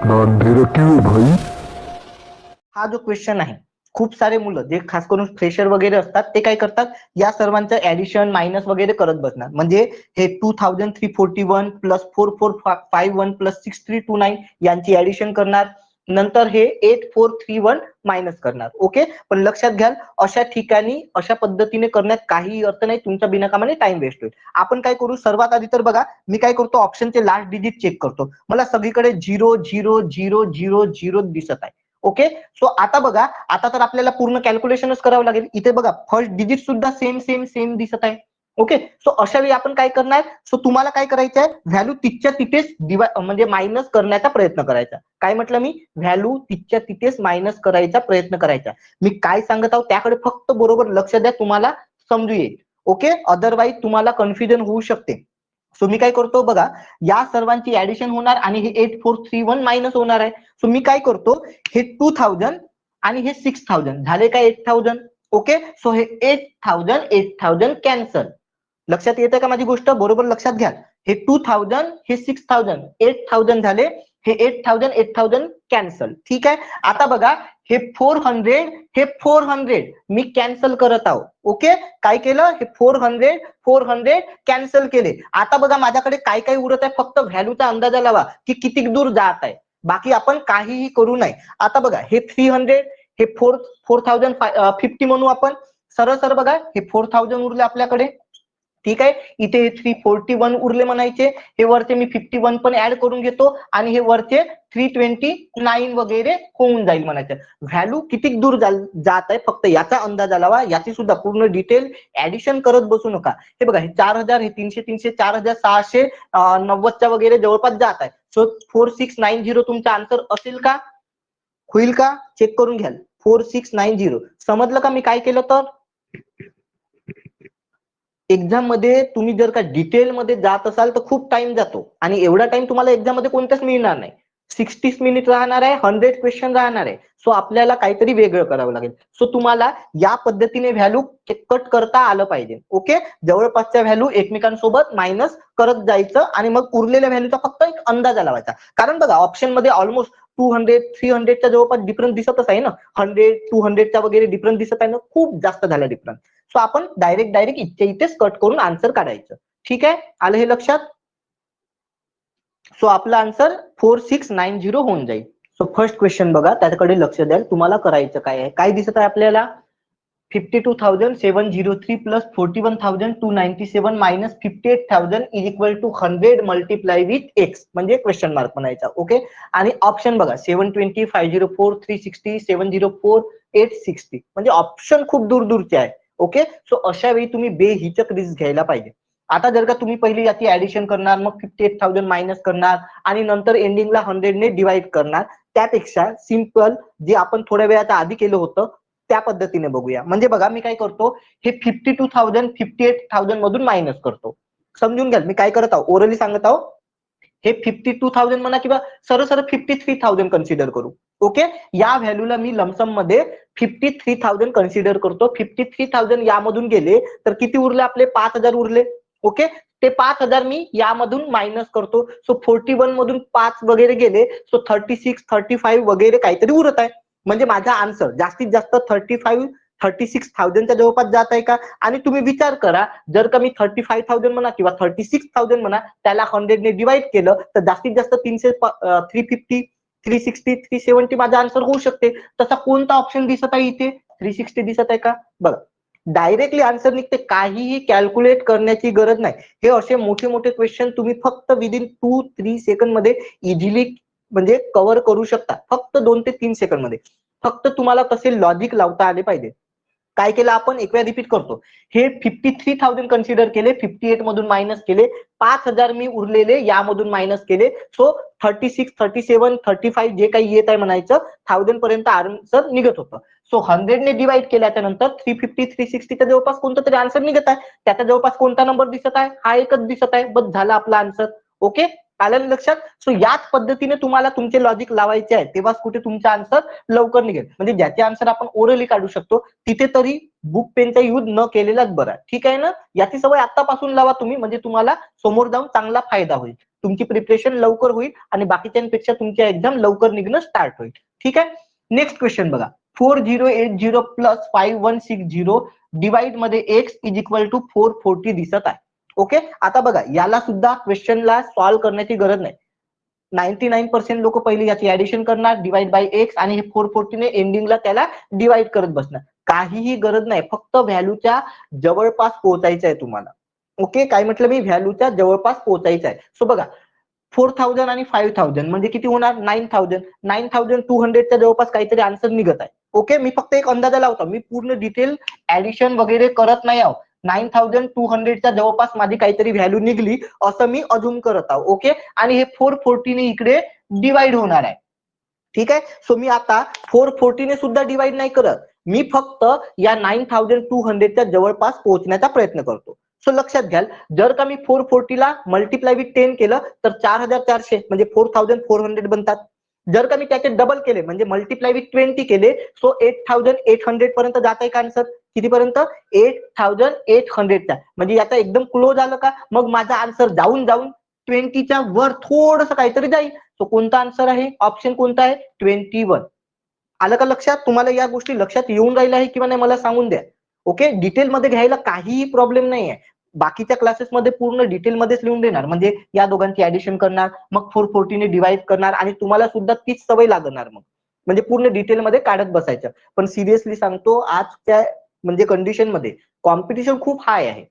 इतना अंधेरा क्यों है भाई? हा जो क्वेश्चन आहे, खूप सारे मुलं जे खास करून फ्रेशर वगैरे असतात ते काय करतात, या सर्वांचं ऍडिशन मायनस वगैरे करत बसणार. म्हणजे हे 2341 प्लस 4451 प्लस 6329 यांची ऍडिशन करणार, नंतर हे 8431 मायनस करणार. ओके, पण लक्षात घ्याल अशा ठिकाणी अशा पद्धतीने करण्यात काही अर्थ नाही, तुमचा बिनाकामाने टाइम वेस्ट होईल. आपण काय करू, सर्वात आधी तर बघा, मी काय करतो, ऑप्शनचे लास्ट डिजिट चेक करतो. मला सगळीकडे 000000 दिसत आहे. ओके, सो आता बघा, आता तर आपल्याला पूर्ण कॅल्क्युलेशनच करावं लागेल. इथे बघा फर्स्ट डिजिट सुद्धा सेम सेम सेम दिसत आहे. ओके, सो अशा वेळी आपण काय करणार, सो तुम्हाला काय करायचं आहे, व्हॅल्यू तिथच्या तिथेच म्हणजे मायनस करण्याचा प्रयत्न करायचा. काय म्हटलं मी, व्हॅल्यू तिथच्या तिथेच मायनस करायचा प्रयत्न करायचा. मी काय सांगत आहोत त्याकडे फक्त बरोबर लक्ष द्या, तुम्हाला समजू येईल. ओके, अदरवाईज तुम्हाला कन्फ्युजन होऊ शकते. सो मी काय करतो बघा, या सर्वांची ऍडिशन होणार आणि हे 8431 मायनस होणार आहे. सो मी काय करतो, हे 2000 आणि हे 6000 झाले काय 8000. ओके, सो हे 8000 कॅन्सल. लक्षात येते का माझी गोष्ट, बरोबर लक्षात घ्या. हे 2000 हे 6000 8000 झाले, हे 8000 कॅन्सल. ठीक आहे, आता बघा हे 400 मी कॅन्सल करत आहो. ओके, काय केलं, हे 400 कॅन्सल केले. आता बघा माझ्याकडे काय काय उरत आहे, फक्त व्हॅल्यूचा अंदाजा लावा की किती दूर जात आहे, बाकी आपण काहीही करू नये. आता बघा हे 300, हे 4050 म्हणू आपण. सरळ सरळ बघा, हे 4000 उरले आपल्याकडे. ठीक आहे, इथे हे 341 उरले म्हणायचे. हे वरचे मी 51 पण ऍड करून घेतो आणि हे वरचे 329 वगैरे होऊन जाईल म्हणायचं. व्हॅल्यू किती दूर जात आहे फक्त याचा अंदाजा लावा, याची सुद्धा पूर्ण डिटेल ऍडिशन करत बसू नका. हे बघा, हे 4000, हे 300 4690 वगैरे जवळपास जात आहे. सो 4690 तुमचा आन्सर असेल का, होईल का, चेक करून घ्याल. 4690 समजलं का मी काय केलं तर. एक्झाम मध्ये तुम्ही जर का डिटेल मध्ये जात असाल तर खूप टाइम जातो आणि एवढा टाइम तुम्हाला एक्झाम मध्ये कोणताच मिळणार नाही. 60 मिनिट राहणार आहे, 100 क्वेश्चन राहणार आहे. सो आपल्याला काहीतरी वेगळं करावं लागेल. सो तुम्हाला या पद्धतीने व्हॅल्यू कट करता आलं पाहिजे. ओके, जवळपासच्या व्हॅल्यू एकमेकांसोबत मायनस करत जायचं आणि मग उरलेल्या व्हॅल्यूचा फक्त एक अंदाजा लावायचा. कारण बघा ऑप्शन मध्ये ऑलमोस्ट 200 300च्या जवळपास डिफरन्स दिसतच आहे ना, 100 200चा वगैरे डिफरन्स दिसत आहे ना, खूप जास्त झाला डिफरन्स. सो आपण डायरेक्ट इथेच कट करून आन्सर काढायचं. ठीक आहे, आलं हे लक्षात. सो आपला आन्सर 4690 होऊन जाईल. सो फर्स्ट क्वेश्चन बघा, त्याकडे लक्ष द्याल. तुम्हाला करायचं काय आहे, काय दिसत आहे आपल्याला, 52,703 plus 41,297 minus 58,000 is equal to 100 multiply with X, म्हणजे क्वेश्चन मार्क म्हणायचा. ओके, आणि ऑप्शन बघा 720 504 360 704 860, म्हणजे ऑप्शन खूप दूर दूरचे आहे. ओके, सो अशा वेळी तुम्ही बेहिचक रिस्क घ्यायला पाहिजे. आता जर का तुम्ही पहिली याची ऍडिशन करणार, मग 58,000 मायनस करणार आणि नंतर एंडिंगला 100 ने डिवाइड करणार, त्यापेक्षा सिंपल जे आपण थोड्या वेळात आधी केलं होतं त्या पद्धतीने बघूया. म्हणजे बघा मी काय करतो, हे 52,000 58,000 मधून मायनस करतो. समजून घ्या मी काय करत आहो, ओरली सांगत आहो. हे 52,000 म्हणा किंवा सरळ सरळ 53,000 कन्सिडर करू. ओके, या व्हॅल्यूला मी लमसम मध्ये 53,000 कन्सिडर करतो. 53,000 यामधून गेले तर किती उरले आपले, 5,000 उरले. ओके, ते 5,000 मी यामधून मायनस करतो. सो 41 मधून 5 वगैरे गेले, सो 36 35 वगैरे काहीतरी उरत आहे. म्हणजे माझा आन्सर जास्तीत जास्त 36,000च्या जवळपास जात आहे का. आणि तुम्ही विचार करा, जर का मी 35,000 म्हणा किंवा 36,000 म्हणा, त्याला 100 ने डिवाइड केलं तर जास्तीत जास्त 350 360 370 माझा आन्सर होऊ शकते. तसा कोणता ऑप्शन दिसत आहे इथे, 360 दिसत आहे का बघा. डायरेक्टली आन्सर निघते, काहीही कॅल्क्युलेट करण्याची गरज नाही. हे असे मोठे मोठे क्वेश्चन तुम्ही फक्त विदिन 2-3 सेकंड मध्ये इझिली म्हणजे कव्हर करू शकता, फक्त 2 ते 3 सेकंड मध्ये. फक्त तुम्हाला तसे लॉजिक लावता आले पाहिजे. काय केलं आपण, एक वेळा रिपीट करतो. हे 53,000 कन्सिडर केले, 58 मधून मायनस केले, 5,000 मी उरलेले यामधून मायनस केले. सो 36 37 35 जे काही येत आहे म्हणायचं 1000 पर्यंत आन्सर निघत होतं. सो 100 ने डिवाइड केल्याच्या नंतर 350 360च्या जवळपास कोणता तरी आन्सर निघत आहे. त्याच्या जवळपास कोणता नंबर दिसत आहे, हा एकच दिसत आहे, बस झाला आपला आन्सर. ओके, आलं लक्षात. सो याच पद्धतीने तुम्हाला तुमचे लॉजिक लावायचे आहे, तेव्हाच कुठे तुमचा आन्सर लवकर निघेल. म्हणजे ज्याचे आन्सर आपण ओरली काढू शकतो तिथे तरी बुक पेनचा यूज न केलेलाच बरा. ठीक आहे ना, याची सवय आतापासून लावा तुम्ही, म्हणजे तुम्हाला समोर जाऊन चांगला फायदा होईल. तुमची प्रिपरेशन लवकर होईल आणि बाकीच्यांपेक्षा तुमची एक्झाम लवकर निघणं स्टार्ट होईल. ठीक आहे. नेक्स्ट क्वेश्चन बघा, 4080 प्लस 5160 डिवाइड मध्ये x इज इक्वल टू 440 दिसत आहे. ओके, आता बघा याला सुद्धा क्वेश्चनला सॉल्व्ह करण्याची गरज नाही. 99% लोक पहिले याची ऍडिशन करणार, डिवाइड बाय एक्स, आणि हे 440 ने एंडिंगला त्याला डिवाइड करत बसणार. काहीही गरज नाही, फक्त व्हॅल्यूच्या जवळपास पोहोचायचं आहे तुम्हाला. ओके, काय म्हटलं मी, व्हॅल्यूच्या जवळपास पोहोचायचं आहे. सो बघा 4000 आणि 5000 म्हणजे किती होणार, 9000. 9200च्या जवळपास काहीतरी आन्सर निघत आहे. ओके, मी फक्त एक अंदाजा लावतो, मी पूर्ण डिटेल ऍडिशन वगैरे करत नाही आहोत. 9200च्या जवळपास माझी काहीतरी व्हॅल्यू निघली असं मी अजून करत आहोत. ओके, आणि हे 440 ने इकडे डिवाइड होणार आहे. ठीक आहे. सो मी आता 440 ने सुद्धा डिवाइड नाही करत, मी फक्त या 9200च्या जवळपास पोहोचण्याचा प्रयत्न करतो. सो लक्षात घ्याल, जर का मी 440 ला मल्टिप्लाय विथ 10 केलं तर 4400 म्हणजे 4400 बनतात. जर का मी त्याचे डबल केले म्हणजे मल्टिप्लाय विथ 20 केले, सो 8800 पर्यंत जात आहे का आन्सर, कितीपर्यंत, 8800च्या, म्हणजे याचा एकदम क्लोज आलं का, मग माझा आन्सर जाऊन जाऊन 20च्या वर थोडस काहीतरी जाईल. तो कोणता आन्सर आहे, ऑप्शन कोणता आहे, 21. आलं का लक्षात, तुम्हाला या गोष्टी लक्षात येऊन राहिल्या आहे किंवा नाही मला सांगून द्या. ओके, डिटेलमध्ये घ्यायला काहीही प्रॉब्लेम नाही आहे. बाकीच्या क्लासेसमध्ये पूर्ण डिटेलमध्येच लिहून देणार, म्हणजे या दोघांची ऍडिशन करणार, मग 440 ने डिवाइड करणार, आणि तुम्हाला सुद्धा तीच सवय लागणार मग, म्हणजे पूर्ण डिटेलमध्ये काढत बसायचं. पण सिरियसली सांगतो, आजच्या म्हणजे कंडिशन मध्ये कॉम्पिटिशन खूप हाय आहे.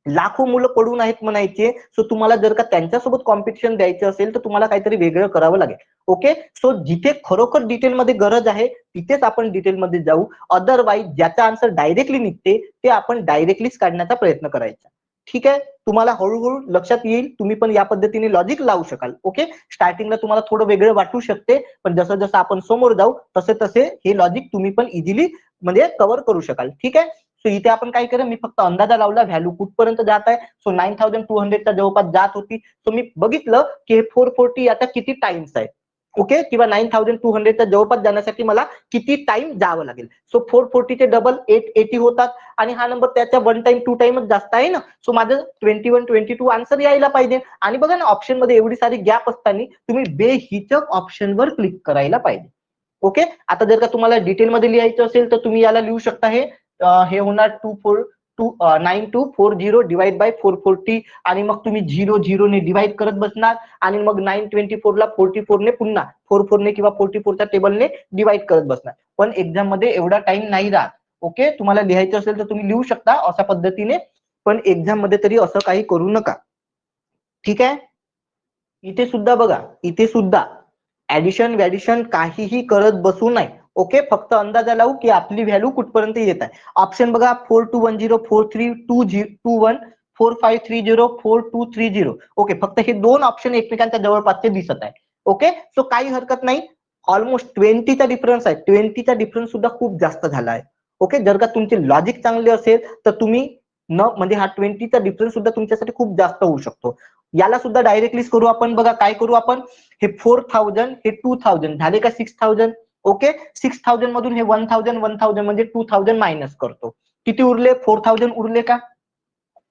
लाखो मुलं पडून आहेत म्हणायचे. सो तुम्हाला जर का त्यांच्यासोबत कॉम्पिटिशन द्यायचं असेल तर तुम्हाला काहीतरी वेगळं करावं लागेल. ओके, सो जिथे खरोखर डिटेलमध्ये गरज आहे तिथेच आपण डिटेलमध्ये जाऊ. अदरवाईज ज्याचा आन्सर डायरेक्टली निघते ते आपण डायरेक्टलीच काढण्याचा प्रयत्न करायचा. ठीक आहे, तुम्हाला हळूहळू लक्षात येईल, तुम्ही पण या पद्धतीने लॉजिक लावू शकाल. ओके, स्टार्टिंगला तुम्हाला थोडं वेगळं वाटू शकते, पण जसं जसं आपण समोर जाऊ तसे तसे हे लॉजिक तुम्ही पण इझिली म्हणजे कव्हर करू शकाल. ठीक आहे. सो इथे आपण काय केलं, मी फक्त अंदाजा लावला व्हॅल्यू कुठपर्यंत जात आहे. सो 9200च्या जवळपास जात होती. सो मी बघितलं की हे 440 आता किती टाइम्स आहे. ओके, किंवा 9200च्या जवळपास जाण्यासाठी मला किती टाइम जावं लागेल. सो 440चे डबल 880 होतात, आणि हा नंबर त्याच्या 1 टाइम 2 टाइमच जास्त आहे ना. सो माझं 21 22 आन्सर यायला पाहिजे. आणि बघा ना, ऑप्शन मध्ये एवढी सारी गॅप असताना तुम्ही बेहिचक ऑप्शनवर क्लिक करायला पाहिजे. ओके, आता जर का तुम्हाला डिटेलमध्ये लिहायचं असेल तर तुम्ही याला लिहू शकता, हे होणार 9240 डिवाइड बाय 440, आणि मग तुम्ही 00 ने डिवाइड करत बसणार, आणि मग 924 ला 44 ने पुन्हा 44 ने किंवा 44च्या टेबलने डिवाइड करत बसणार. पण एक्झाम मध्ये एवढा टाइम नाही राहत. ओके, तुम्हाला लिहायचं असेल तर तुम्ही लिहू शकता अशा पद्धतीने, पण एक्झाम मध्ये तरी असं काही करू नका. ठीक आहे. इथे सुद्धा बघा, इथे सुद्धा ऍडिशन वॅडिशन काहीही करत बसू नये. ओके, फक्त अंदाजा लावू की आपली व्हॅल्यू कुठपर्यंत येत आहे. ऑप्शन बघा, 4210 4321 4530 4230. ओके, फक्त हे दोन ऑप्शन एकमेकांच्या जवळपासचे दिसत आहे. ओके, सो काही हरकत नाही, ऑलमोस्ट 20चा डिफरन्स आहे. 20चा डिफरन्स सुद्धा खूप जास्त झाला आहे. ओके, जर का तुमचे लॉजिक चांगले असेल तर तुम्ही म्हणजे हा 20चा डिफरन्स सुद्धा तुमच्यासाठी खूप जास्त होऊ शकतो. याला सुद्धा डायरेक्टलीच करू आपण. बघा काय करू आपण, हे 4000 हे 2000 झाले का 6000. ओके, 6000 मधून हे 1000 म्हणजे 2000 मायनस करतो. किती उरले, 4000 उरले का.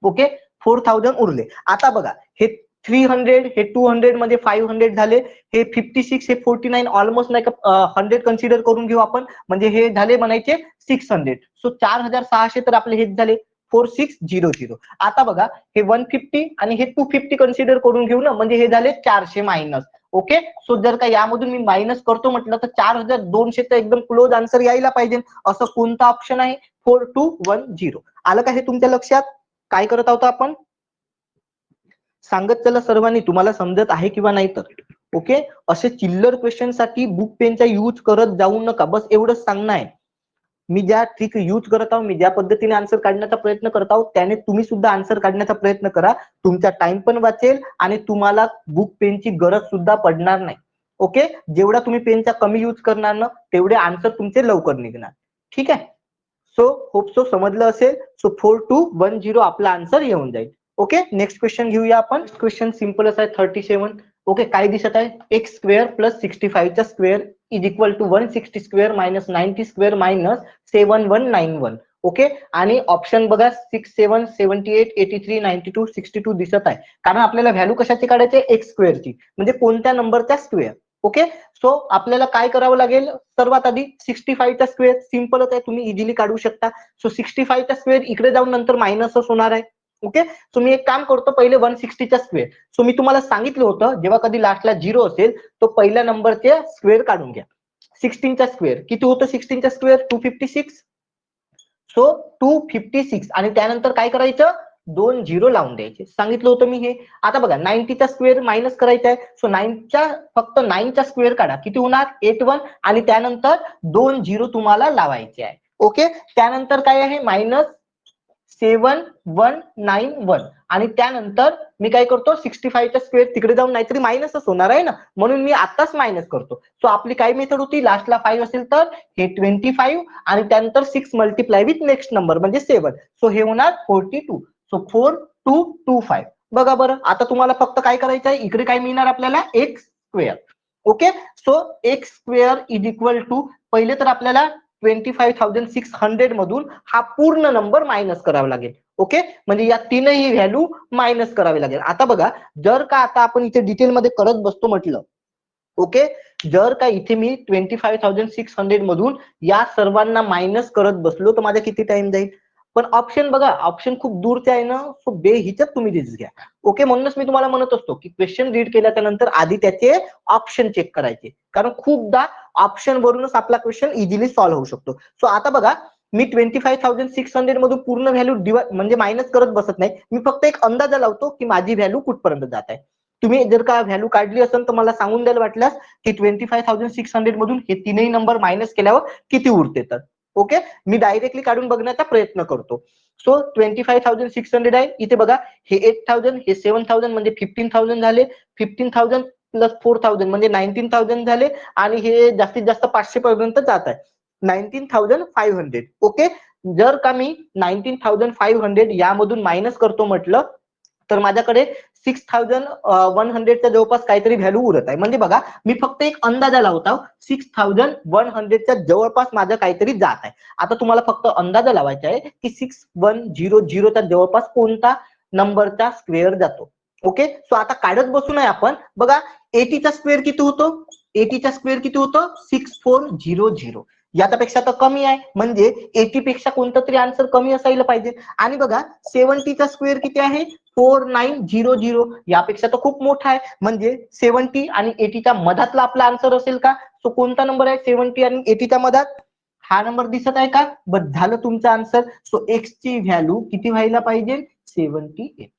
ओके, 4000 उरले. आता बघा, हे 300 हे 200 मध्ये 500 झाले, हे 56 हे 49 ऑलमोस्ट नाही का 100 कन्सिडर करून घेऊ आपण, म्हणजे हे झाले म्हणायचे 600. सो 4600 तर आपले हेच झाले 4600. आता बघा, हे 150 आणि हे 250 कन्सिडर करून घेऊ ना, म्हणजे हे झाले 400 मायनस. ओके, सो जर का यामधून मी मायनस करतो म्हटलं तर 4200 एकदम क्लोज आन्सर यायला पाहिजे. असं कोणता ऑप्शन आहे, 4210. आलं का हे तुमच्या लक्षात, काय करत आहोत आपण, सांगत चला सर्वांनी, तुम्हाला समजत आहे किंवा नाही तर. ओके, असे चिल्लर क्वेश्चन साठी बुक पेनचा यूज करत जाऊ नका, बस एवढंच सांगणं आहे. मी ज्या ट्रिक यूज करत आहोत, मी ज्या पद्धतीने आन्सर काढण्याचा प्रयत्न करत आहोत, त्याने तुम्ही सुद्धा आन्सर काढण्याचा प्रयत्न करा. तुमचा टाइम पण वाचेल आणि तुम्हाला बुक पेनची गरज सुद्धा पडणार नाही. ओके, जेवढा तुम्ही पेनचा कमी यूज करणार ना तेवढे आन्सर तुमचे लवकर निघणार. ठीक आहे. सो होप सो समजलं असेल. सो 4210 आपला आन्सर येऊन जाईल. ओके, नेक्स्ट क्वेश्चन घेऊया आपण. क्वेश्चन सिम्पलच आहे, 37. ओके, काय दिसत आहे, एक्स स्क्वेअर प्लस 65 चा square is equal to 160 square minus 90 square minus 7191. Okay. आणि ऑप्शन बघा 67, 78, 83, 92, 62 दिसत आहे, कारण आपल्याला व्हॅल्यू कशाची काढायची, एक्स स्क्वेअरची, म्हणजे कोणत्या नंबरच्या स्क्वेअर. ओके. सो आपल्याला काय करावं लागेल, सर्वात आधी 65 चा स्क्वेअर, सिंपलच आहे, तुम्ही इझिली काढू शकता. सो 65 चा स्क्वेअर इकडे जाऊन नंतर मायनसच होणार आहे. ओके. सो मी एक काम करतो, पहिले 160 चा स्क्वेअर. सो मी तुम्हाला सांगितलं होतं, जेव्हा कधी लास्टला 0 असेल तो पहिल्या नंबरचे स्क्वेअर काढून घ्या. 16 चा स्क्वेअर किती होतं, 16 चा स्क्वेअर 256. सो 256 आणि त्यानंतर काय करायचं, 2 झिरो लावून द्यायचे, सांगितलं होतं मी हे. आता बघा 90 चा स्क्वेअर मायनस करायचा आहे. सो 9च्या फक्त 9 चा स्क्वेअर काढा, किती होणार 81 आणि त्यानंतर 2 झिरो तुम्हाला लावायचे आहे. ओके. त्यानंतर काय आहे, मायनस 7191 आणि त्यानंतर मी काय करतो, 65 चा स्क्वेअर तिकडे जाऊन नाहीतरी मायनसच होणार आहे ना, म्हणून मी आताच मायनस करतो. सो आपली काय मेथड होती, लास्टला 5 असेल तर हे 25 आणि त्यानंतर 6 मल्टिप्लाय विथ नेक्स्ट नंबर म्हणजे 7. सो हे होणार 42. सो 4225. बघा बरं, आता तुम्हाला फक्त काय करायचं आहे, इकडे काय मिळणार आपल्याला, X square. Okay. So X square is equal to, पहिले तर आपल्याला 25,600 मधून हा पूर्ण नंबर मायनस करावा लागेल. ओके. म्हणजे या तीनही व्हॅल्यू मायनस करावी लागेल. आता बघा, जर का आता आपण इथे डिटेलमध्ये करत बसतो म्हटलं, ओके, जर का इथे मी 25,600 मधून या सर्वांना मायनस करत बसलो तर माझा किती टाइम जाईल. पण ऑप्शन बघा, ऑप्शन खूप दूरचे आहे ना, सो बेहिचक तुम्ही डिजिट घ्या. ओके. म्हणूनच मी तुम्हाला म्हणत असतो की क्वेश्चन रीड केल्याच्या नंतर आधी त्याचे ऑप्शन चेक करायचे, कारण खूपदा ऑप्शन वरूनच आपला क्वेश्चन इझिली सॉल्व्ह होऊ शकतो. सो आता बघा, मी 25,600 मधून पूर्ण व्हॅल्यू म्हणजे मायनस करत बसत नाही, मी फक्त एक अंदाजा लावतो की माझी व्हॅल्यू कुठपर्यंत जात आहे. तुम्ही जर का व्हॅल्यू काढली असेल तर मला सांगून द्यायला वाटल्यास की 25,600 मधून हे तीनही नंबर मायनस केल्यावर किती उरते तर. ओके. मी डायरेक्टली काढून बघण्याचा प्रयत्न करतो. सो 25,600 आहे, इथे बघा हे 8,000, हे 7,000 म्हणजे 15,000 झाले, 15,000 प्लस 4,000 म्हणजे 19,000 झाले आणि हे जास्तीत जास्त 500 पर्यंत जात आहे, 19,500. ओके. जर का मी 19,500 यामधून मायनस करतो म्हटलं तर माझ्याकडे 6,100च्या जवळपास काहीतरी व्हॅल्यू उरत आहे. म्हणजे बघा, मी फक्त एक अंदाजा लावतो, 6,100च्या जवळपास माझं काहीतरी जात आहे. आता तुम्हाला फक्त अंदाजा लावायचा आहे की 6100च्या जवळपास कोणता नंबरचा स्क्वेअर जातो. ओके. सो आता काढत बसू नये आपण. बघा 80चा स्क्वेअर किती होतो, 80चा स्क्वेअर किती होतं, 6400. याच्यापेक्षा तर कमी आहे, म्हणजे 80 पेक्षा कोणतं तरी आन्सर कमी असायला पाहिजे. आणि बघा 70चा स्क्वेअर किती आहे, 4900. यापेक्षा तर खूप मोठा आहे, म्हणजे 70 आणि 80च्या मधातला आपला आन्सर असेल का. सो कोणता नंबर आहे 70 आणि 80च्या मधात, हा नंबर दिसत आहे का, बस झालं तुमचा आन्सर. सो एक्स ची व्हॅल्यू किती व्हायला पाहिजे, 78.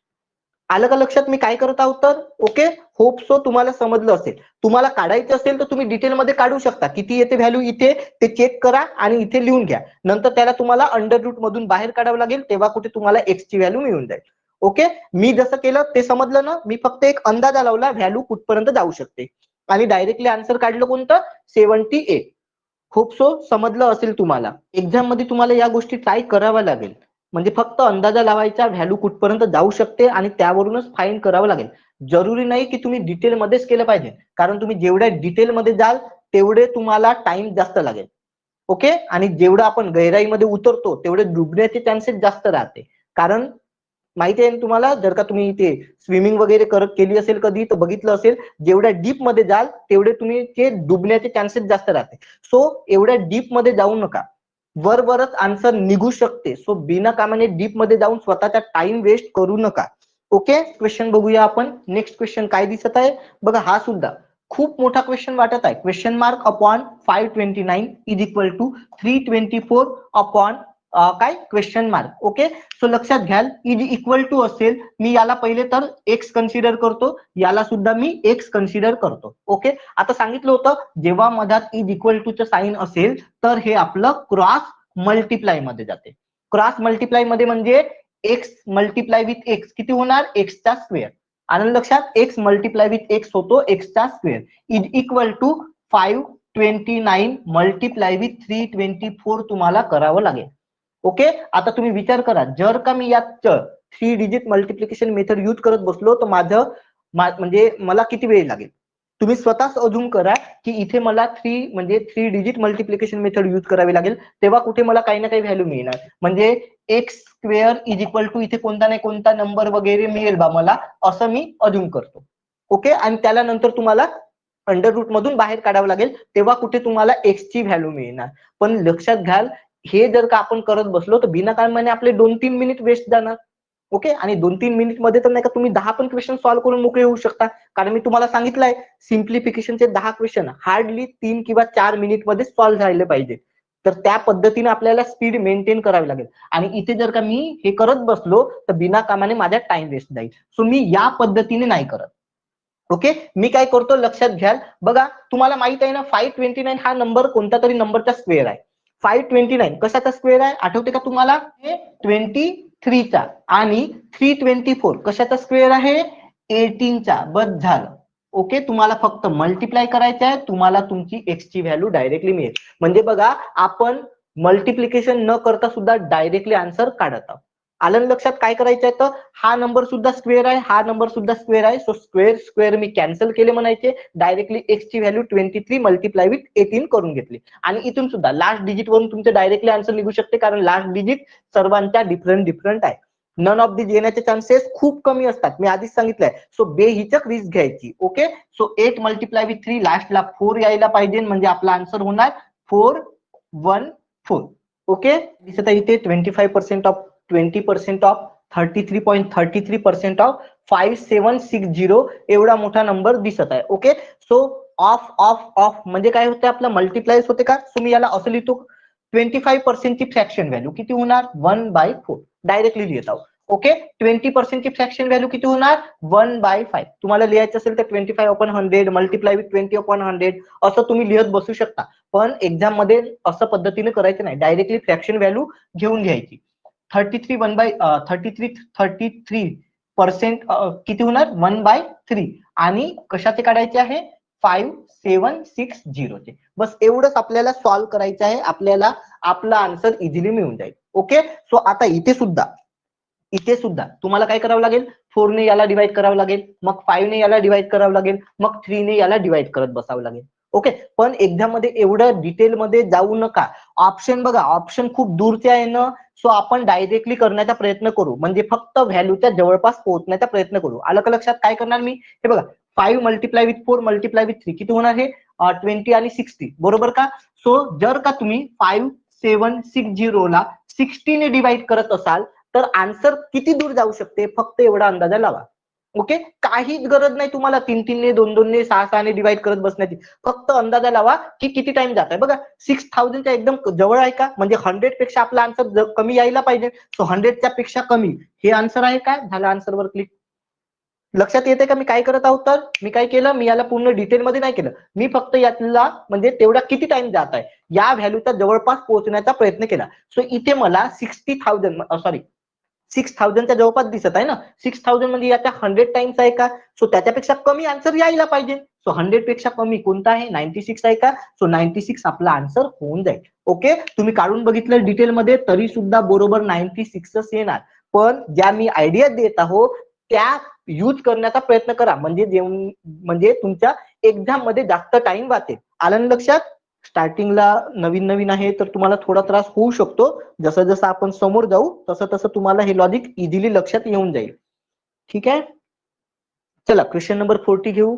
आलं का लक्षात मी काय करत आहोत तर. ओके. होप सो तुम्हाला समजलं असेल. तुम्हाला काढायचं असेल तर तुम्ही डिटेलमध्ये काढू शकता, किती येते व्हॅल्यू इथे ते चेक करा आणि इथे लिहून घ्या. नंतर त्याला तुम्हाला अंडर रूट मधून बाहेर काढावं लागेल, तेव्हा कुठे तुम्हाला एक्स ची व्हॅल्यू मिळून जाईल. ओके. मी जसं केलं ते समजलं ना, मी फक्त एक अंदाजा लावला व्हॅल्यू कुठपर्यंत जाऊ शकते आणि डायरेक्टली आन्सर काढलं कोणतं, 78. खूप सो समजलं असेल तुम्हाला. एक्झाम मध्ये तुम्हाला या गोष्टी ट्राय कराव्या लागेल, म्हणजे फक्त अंदाजा लावायचा व्हॅल्यू कुठपर्यंत जाऊ शकते आणि त्यावरूनच फाइंड करावं लागेल. जरुरी नाही की तुम्ही डिटेलमध्येच केलं पाहिजे, कारण तुम्ही जेवढ्या डिटेलमध्ये जाल तेवढे तुम्हाला टाइम जास्त लागेल. ओके. आणि जेवढं आपण गहराईमध्ये उतरतो तेवढे डुबण्याचे चान्सेस जास्त राहते, कारण माहिती आहे तुम्हाला, जर का तुम्ही ते स्विमिंग वगैरे केली असेल कधी तर बघितलं असेल, जेवढ्या डीप मध्ये जाल तेवढे तुम्ही ते डुबण्याचे चान्सेस जास्त राहते. सो एवढ्या डीप मध्ये जाऊ नका, वरवरच आन्सर निघू शकते. सो बिना कामाने डीप मध्ये जाऊन स्वतःचा टाइम वेस्ट करू नका. ओके. क्वेश्चन बघूया आपण. नेक्स्ट क्वेश्चन काय दिसत आहे बघा, हा सुद्धा खूप मोठा क्वेश्चन वाटत आहे. Question mark upon 529 is equal to 324 upon काय क्वेश्चन मार्क. ओके. सो लक्षात घ्याल, इज इक्वल टू असेल, मी याला पहिले तर एक्स कन्सिडर करतो, याला सुद्धा मी एक्स कन्सिडर करतो. ओके. आता सांगितलं होतं जेव्हा मधात इज इक्वल टू चं साइन असेल तर हे आपलं क्रॉस मल्टिप्लाय मध्ये जाते. क्रॉस मल्टिप्लाय मध्ये म्हणजे एक्स मल्टिप्लाय विथ एक्स किती होणार, एक्सचा स्क्वेअर. आनंद लक्षात, एक्स मल्टिप्लाय विथ एक्स होतो एक्सचा square, is equal to 529 multiply with 324 तुम्हाला करावं लागेल. ओके. आता तुम्ही विचार करा, जर का मी यात 3 डिजिट मल्टिप्लिकेशन मेथड यूज करत बसलो तर माझं म्हणजे मला किती वेळ लागेल. तुम्ही स्वतःच अजूम करा की इथे मला 3 डिजिट मल्टिप्लिकेशन मेथड यूज करावी लागेल, तेव्हा कुठे मला काही ना काही व्हॅल्यू मिळणार. म्हणजे X square is equal to इथे कोणता नाही कोणता नंबर वगैरे मिळेल बा मला, असं मी अजूम करतो. ओके, आणि त्याला नंतर तुम्हाला अंडर रूट मधून बाहेर काढावं लागेल, तेव्हा कुठे तुम्हाला एक्स ची व्हॅल्यू मिळणार. पण लक्षात घ्याल, हे जर का आपण करत बसलो तर बिनाकाळाने आपले 2-3 मिनिट वेस्ट जाणार. ओके, आणि 2-3 मिनिट मध्ये तर नाही का तुम्ही 10 पण क्वेश्चन सॉल्व्ह करून मोकळे होऊ शकता. कारण मी तुम्हाला सांगितलंय सिम्प्लिफिकेशनचे 10 क्वेश्चन हार्डली 3 किंवा 4 मिनिट मध्ये सॉल्व्ह झाले पाहिजे. तर त्या पद्धतीने आपल्याला स्पीड मेंटेन करावी लागेल. आणि इथे जर का मी हे करत बसलो तर बिना कामाने माझा टाइम वेस्ट जाईल. सो मी या पद्धतीने नाही करत. ओके, मी काय करतो लक्षात घ्याल, बघा तुम्हाला माहित आहे ना 529 हा नंबर कोणता तरी नंबरचा स्क्वेअर आहे. 529 कशाचा स्क्वेअर आहे आठवते का तुम्हाला? 23 चा. आणि 324 कशाचा स्क्वेअर आहे? 18 चा. बस झालं. ओके, तुम्हाला फक्त मल्टिप्लाय करायचं आहे, तुम्हाला तुमची एक्स ची व्हॅल्यू डायरेक्टली मिळेल. म्हणजे बघा आपण मल्टिप्लिकेशन न करता सुद्धा डायरेक्टली आन्सर काढत आहोत. आलं लक्षात? काय करायचं आहे तर हा नंबर सुद्धा स्क्वेअर आहे, हा नंबर सुद्धा स्क्वेअर आहे. सो स्क्वेअर स्क्वेअर मी कॅन्सल केले म्हणायचे, डायरेक्टली एक्स ची व्हॅल्यू 23 मल्टिप्लाय विथ 18 करून घेतली. आणि इथून सुद्धा लास्ट डिजिट वरून तुमचे डायरेक्टली आन्सर निघू शकते, कारण लास्ट डिजिट सर्वांच्या डिफरंट आहे. नन ऑफ दिस येण्याचे चान्सेस खूप कमी असतात, मी आधीच सांगितलंय. सो बेहिचक रिस्क घ्यायची. ओके, सो 8 मल्टिप्लाय विथ 3 लास्टला 4 यायला पाहिजे, म्हणजे आपला आन्सर होणार 414. ओके, दिसत आहे इथे 25% ऑफ 20% ऑफ 33.33% ऑफ 5760 एवढा मोठा नंबर दिसत आहे. Okay, so of of of म्हणजे काय होते, आपला मल्टिप्लायच होते का? तुम्ही याला असं लिहितो 25% ची फ्रॅक्शन व्हॅल्यू किती होणार? 1/4 डायरेक्टली लिहित आहोत. ओके, 20% ची फ्रॅक्शन व्हॅल्यू किती होणार? 1/5. तुम्हाला लिहायचं असेल तर 25/100 मल्टिप्लाय विथ 20/100 असं तुम्ही लिहत बसू शकता. पण एक्झाम मध्ये असं पद्धतीने करायचं नाही, डायरेक्टली फ्रॅक्शन व्हॅल्यू घेऊन घ्यायची. 33% किती होणार? 1/3. आणि कशाचे काढायचे आहे? 5760 चे. बस एवढंच आपल्याला सॉल्व्ह करायचं आहे, आपल्याला आपला आन्सर इझिली मिळून जाईल. ओके, सो आता इथे सुद्धा तुम्हाला काय करावं लागेल? 4 ने याला डिवाइड करावं लागेल, मग 5 ने याला डिवाइड करावं लागेल, मग 3 ने याला डिवाइड करत बसावं लागेल. ओके, पण एक्झाम मध्ये एवढं डिटेल मध्ये जाऊ नका. ऑप्शन बघा, ऑप्शन खूप दूरचे आहे ना, सो आपण डायरेक्टली करण्याचा प्रयत्न करू, म्हणजे फक्त व्हॅल्यूच्या जवळपास पोहोचण्याचा प्रयत्न करू. आलं का लक्षात? काय करणार मी? हे बघा, 5 मल्टिप्लाय विथ 4 मल्टिप्लाय विथ 3 किती होणार? हे 20 आणि 60 बरोबर का? सो जर का तुम्ही 5760 ला 60 ने डिवाइड करत असाल तर आन्सर किती दूर जाऊ शकते, फक्त एवढा अंदाजा लावा. ओके, काहीच गरज नाही तुम्हाला 3-3 ने 2-2 ने 6-6 ने डिवाइड करत बसण्याची. फक्त अंदाजा लावा की किती टाइम जात आहे. बघा 6000 च्या एकदम जवळ आहे का? म्हणजे 100 पेक्षा आपला आन्सर कमी यायला पाहिजे. सो 100 च्या पेक्षा कमी हे आन्सर आहे काय? झालं, आन्सरवर क्लिक. लक्षात येते का मी काय करत आहोत? तर मी काय केलं, मी याला पूर्ण डिटेल मध्ये नाही केलं, मी फक्त यातला म्हणजे तेवढा किती टाइम जात आहे या व्हॅल्यूचा जवळपास पोहोचण्याचा प्रयत्न केला. सो इथे मला 6000च्या जवळपास दिसत आहे ना. 6000 म्हणजे याच्या 100 टाइम्स आहे का? सो त्याच्यापेक्षा कमी आन्सर यायला पाहिजे. सो 100 पेक्षा कमी कोणता आहे? 96 आहे का? सो 96 आपला आन्सर होऊन जाईल. ओके, तुम्ही काढून बघितलं डिटेल मध्ये तरी सुद्धा बरोबर 96च येणार. पण ज्या मी आयडिया देत आहो त्या यूज करण्याचा प्रयत्न करा, म्हणजे तुमच्या एक्झाम मध्ये जास्त टाइम वाचेल. आलं लक्षात? स्टार्टिंगला नवीन नवीन आहे तर तुम्हाला थोडा त्रास होऊ शकतो, जसं जसं आपण समोर जाऊ तसं तसं तुम्हाला हे लॉजिक इझिली लक्षात येऊन जाईल. ठीक आहे, चला क्वेश्चन नंबर 40 घेऊ.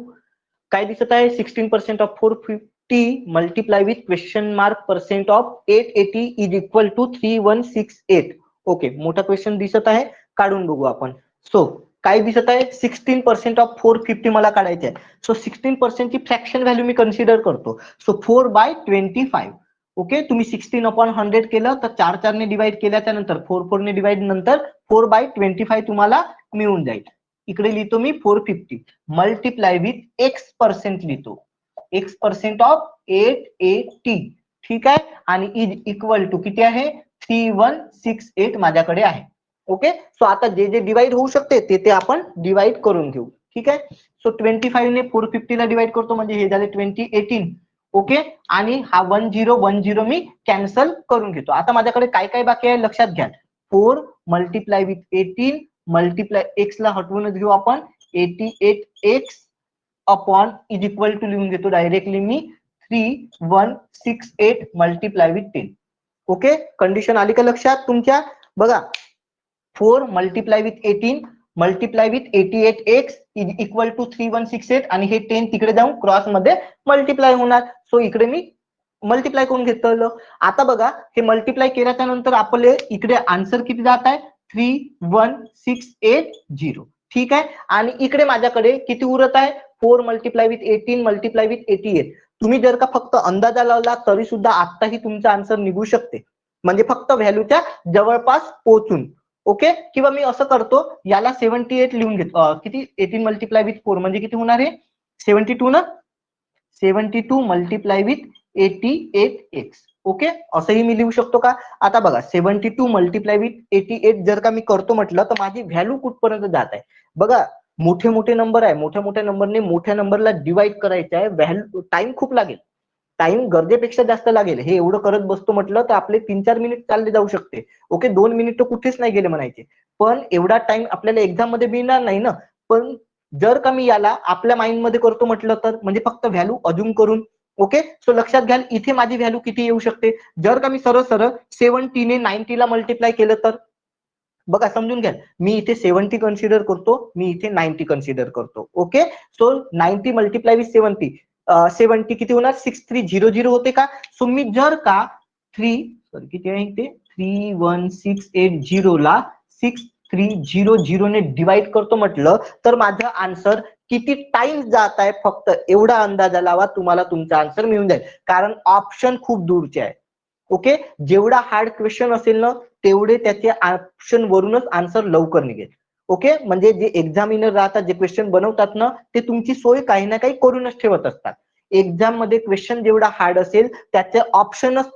काय दिसत आहे? 16% of 450 multiply with question mark percent of 880 is equal to 3168. Okay, मोठा क्वेश्चन दिसत आहे, काढून बघू आपण. सो काय दिसत आहे? 16% ऑफ 450 मला काढायचे आहे. सो 16% ची फ्रॅक्शन व्हॅल्यू मी कन्सिडर करतो. सो 4/25. ओके, तुम्ही 16/100 केलं तर 4 ने डिवाइड केल्याच्या नंतर 4 ने डिवाइड नंतर 4/25 तुम्हाला मिळून जाईल. इकडे लिहितो मी 450 मल्टिप्लाय विथ x% लिहितो, x% ऑफ 880. ठीक आहे, आणि इज इक्वल टू किती आहे? 3168 माझ्याकडे आहे. ओके, सो आता जे जे डिवाइड होऊ शकते ते आपण डिवाइड करून घेऊ. ठीक आहे, सो 25 ने 450 ला डिवाइड करतो म्हणजे हे झाले 2018. ओके, आणि हा 1010 मी कॅन्सल करून घेतो. आता माझ्याकडे काय काय बाकी आहे लक्षात घ्या. 4 मल्टिप्लाय विथ 18 मल्टिप्लाय एक्स ला हटवूनच घेऊ आपण, 88x upon is equal to लिहून घेतो डायरेक्टली मी 3168 मल्टिप्लाय विथ 10. ओके, कंडिशन आली का लक्षात तुमच्या? बघा 4 multiply with 18 multiply with 88x is equal to 3168 आणि हे 10 तिकडे जाऊन क्रॉस मध्ये मल्टिप्लाय होणार. सो इकडे मी मल्टिप्लाय करून घेतलं. आता बघा हे मल्टिप्लाय केल्याच्या नंतर आपले इकडे आन्सर किती जात आहे? 31680. ठीक आहे, आणि इकडे माझ्याकडे किती उरत आहे? 4 मल्टिप्लाय विथ 18 मल्टिप्लाय विथ 88. तुम्ही जर का फक्त अंदाजा लावला तरी सुद्धा आत्ताही तुमचा आन्सर निघू शकते, म्हणजे फक्त व्हॅल्यूच्या जवळपास पोहोचून. ओके, किंवा मी असं करतो, याला 78 लिहून घेतो. किती? 18 मल्टिप्लाय विथ 4 म्हणजे किती होणार आहे? 72 ना. 72 मल्टिप्लाय विथ 88x. ओके, असंही मी लिहू शकतो का? आता बघा 72 मल्टिप्लाय विथ 88 जर का मी करतो म्हटलं तर माझी व्हॅल्यू कुठपर्यंत जात आहे बघा. मोठे मोठे नंबर आहे, मोठ्या मोठ्या नंबरने मोठ्या नंबरला डिवाइड करायचं आहे. व्हॅल्यू टाइम खूप लागेल, टाइम गरजेपेक्षा जास्त लागेल. हे एवढं करत बसतो म्हटलं तर आपले 3-4 मिनिट चालले जाऊ शकते. ओके, 2 मिनिट तर कुठेच नाही गेले म्हणायचे, पण एवढा टाइम आपल्याला एक्झाम मध्ये मिळणार नाही ना. पण जर का मी याला आपल्या माइंड मध्ये करतो म्हटलं तर म्हणजे फक्त व्हॅल्यू अजून करून. ओके, सो लक्षात घ्या इथे माझी व्हॅल्यू किती येऊ शकते. जर का मी सरळ सरळ 70 ने 90 ला मल्टिप्लाय केलं तर बघा समजून घ्या, मी इथे 70 कन्सिडर करतो, मी इथे 90 कन्सिडर करतो. ओके, सो 90 मल्टिप्लाय विथ 70 70 किती होणार? 6300 होते का? सो मी जर का किती आहे ते 31680 ला 6300 ने डिवाइड करतो म्हटलं तर माझं आन्सर किती टाइम जात आहे फक्त एवढा अंदाजा लावा, तुम्हाला तुमचा आन्सर मिळून जाईल. कारण ऑप्शन खूप दूरचे आहे. ओके, जेवढा हार्ड क्वेश्चन असेल ना तेवढे त्याचे ऑप्शन वरूनच आन्सर लवकर निघेल. ओके, म्हणजे जे एक्झामिनर राहतात, जे क्वेश्चन बनवतात ना, ते तुमची सोय काही ना काही करूनच ठेवत असतात. एक्झाम मध्ये क्वेश्चन जेवढा हार्ड असेल त्याचे ऑप्शनच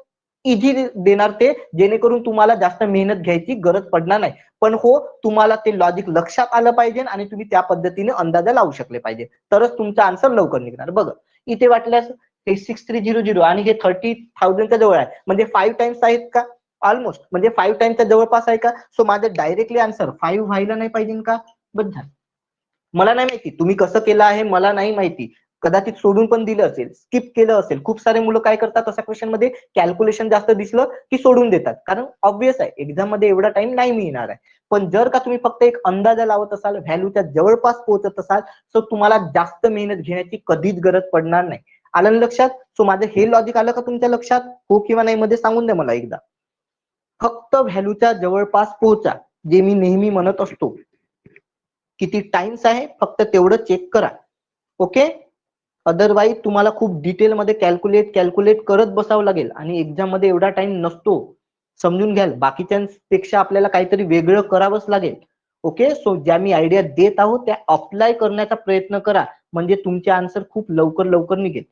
इझी देणार ते, जेणेकरून तुम्हाला जास्त मेहनत घ्यायची गरज पडणार नाही. पण हो, तुम्हाला ते लॉजिक लक्षात आलं पाहिजे आणि तुम्ही त्या पद्धतीने अंदाजा लावू शकले पाहिजे, तरच तुमचा आन्सर लवकर निघणार. बघा इथे वाटल्यास हे 6300 आणि हे 30,000च्या जवळ आहे, म्हणजे 5 टाइम्स आहेत का? ऑलमोस्ट, म्हणजे 5 टाइम्सच्या जवळपास आहे का? सो माझं डायरेक्टली आन्सर 5 व्हायला नाही पाहिजे का? बस झालं. मला नाही माहिती तुम्ही कसं केलं आहे, मला नाही माहिती. कदाचित सोडून पण दिलं असेल, स्किप केलं असेल. खूप सारे मुलं काय करतात अशा क्वेश्चन मध्ये, कॅल्क्युलेशन जास्त दिसलं की सोडून देतात, कारण ऑब्विस आहे एक्झाम मध्ये एवढा टाइम नाही मिळणार आहे. पण जर का तुम्ही फक्त एक अंदाजा लावत असाल, व्हॅल्यूच्या जवळपास पोहोचत असाल, तर तुम्हाला जास्त मेहनत घेण्याची कधीच गरज पडणार नाही. आलं लक्षात? सो माझं हे लॉजिक आलं का तुमच्या लक्षात? हो किंवा नाही मध्ये सांगून द्या मला एकदा. फक्त व्हॅल्यूच्या जवळपास पोहोचा, जे मी नेहमी म्हणत असतो. किती टाइम्स आहे फक्त तेवढं चेक करा. ओके, अदरवाईज तुम्हाला खूप डिटेलमध्ये कॅल्क्युलेट करत बसावं लागेल आणि एक्झाम मध्ये एवढा टाइम नसतो. समजून घ्याल, बाकीच्यांपेक्षा आपल्याला काहीतरी वेगळं करावंच लागेल. ओके, सो ज्या मी आयडिया देत आहोत त्या अप्लाय करण्याचा प्रयत्न करा, म्हणजे तुमचे आन्सर खूप लवकर निघेल.